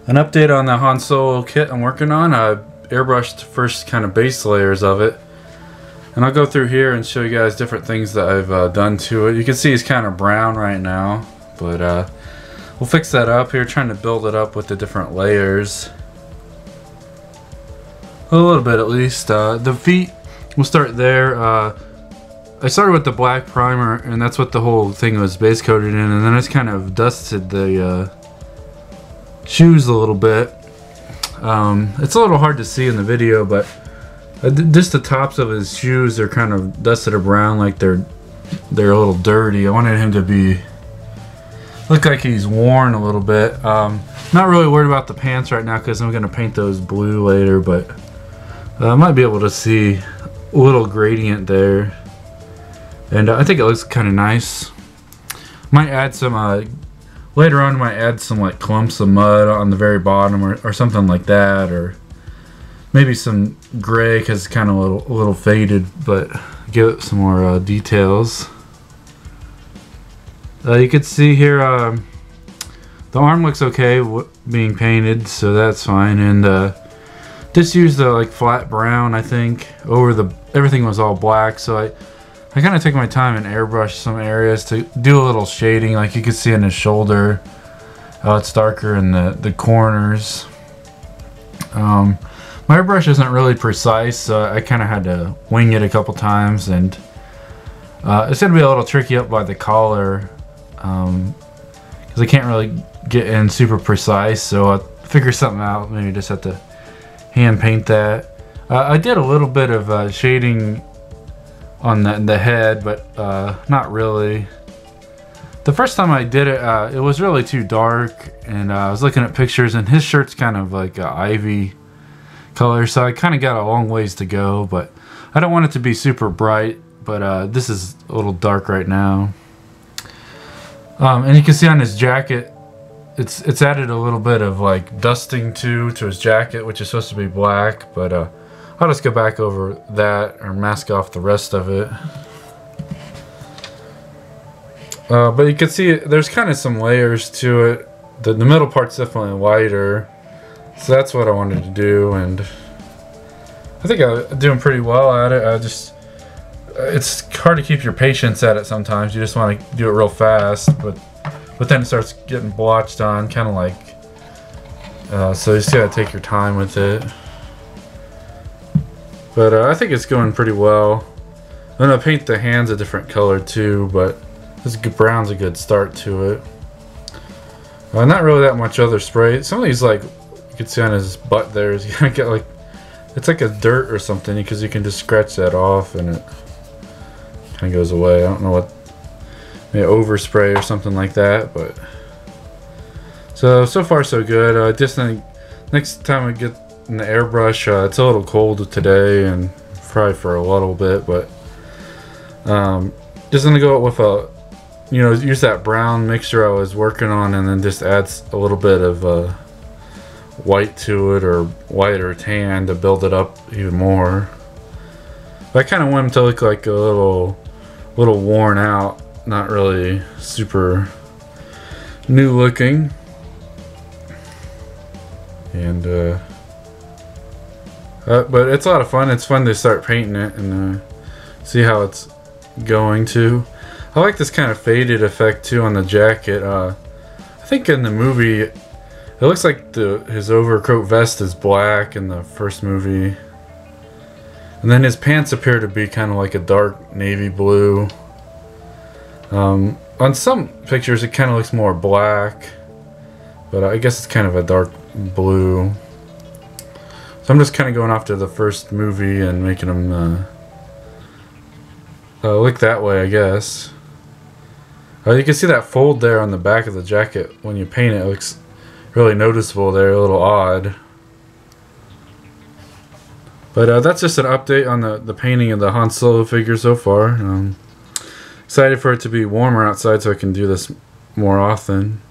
An update on the Han Solo kit I'm working on. I airbrushed first kind of base layers of it. And I'll go through here and show you guys different things that I've done to it. You can see he's kind of brown right now, but we'll fix that up here, trying to build it up with the different layers. A little bit at least. The feet, we'll start there. I started with the black primer, and that's what the whole thing was base coated in, and then I just kind of dusted the shoes a little bit. It's a little hard to see in the video, but just the tops of his shoes are kind of dusted or brown, like they're a little dirty. I wanted him to look like he's worn a little bit. Not really worried about the pants right now because I'm going to paint those blue later, but I might be able to see a little gradient there, and I think it looks kind of nice. Might add some later on. Might add some like clumps of mud on the very bottom, or something like that, or maybe some gray because it's kind of a little faded, but give it some more details. You can see here the arm looks okay being painted, so that's fine. And just used the like flat brown, I think, over everything was all black, so I kind of took my time and airbrushed some areas to do a little shading. Like you can see in his shoulder, it's darker in the corners. My airbrush isn't really precise, so I kind of had to wing it a couple times, and it's going to be a little tricky up by the collar because I can't really get in super precise, so I'll figure something out. Maybe just have to hand paint that. I did a little bit of shading on the head, but not really. The first time I did it, it was really too dark, and I was looking at pictures, and his shirt's kind of like ivy color, so I kind of got a long ways to go, but I don't want it to be super bright, but this is a little dark right now. And you can see on his jacket, it's added a little bit of like dusting to his jacket, which is supposed to be black, but I'll just go back over that or mask off the rest of it. But you can see there's kind of some layers to it. The middle part's definitely lighter, so that's what I wanted to do, and I think I'm doing pretty well at it. It's hard to keep your patience at it sometimes. You just want to do it real fast, but then it starts getting blotched on, kind of like, so you just gotta take your time with it. But I think it's going pretty well. I'm gonna paint the hands a different color too, but this brown's a good start to it. Not really that much other spray. Some of these, like you can see on his butt there, is gonna get like, it's like a dirt or something, because you can just scratch that off and it kind of goes away. I don't know what, maybe overspray or something like that, but so far so good. Just think next time I get in the airbrush, it's a little cold today and probably for a little bit, but just gonna go with use that brown mixture I was working on, and then just adds a little bit of white to it, or white or tan, to build it up even more. But I kind of want him to look like a little worn out, not really super new looking. And but it's a lot of fun. It's fun to start painting it and see how it's going to. I like this kind of faded effect too on the jacket. I think in the movie it looks like his overcoat vest is black in the first movie, and then his pants appear to be kind of like a dark navy blue. On some pictures it kind of looks more black, but I guess it's kind of a dark blue. So I'm just kind of going off to the first movie and making them look that way, I guess. You can see that fold there on the back of the jacket. When you paint it, it looks really noticeable there, a little odd. But that's just an update on the painting of the Han Solo figure so far. Excited for it to be warmer outside so I can do this more often.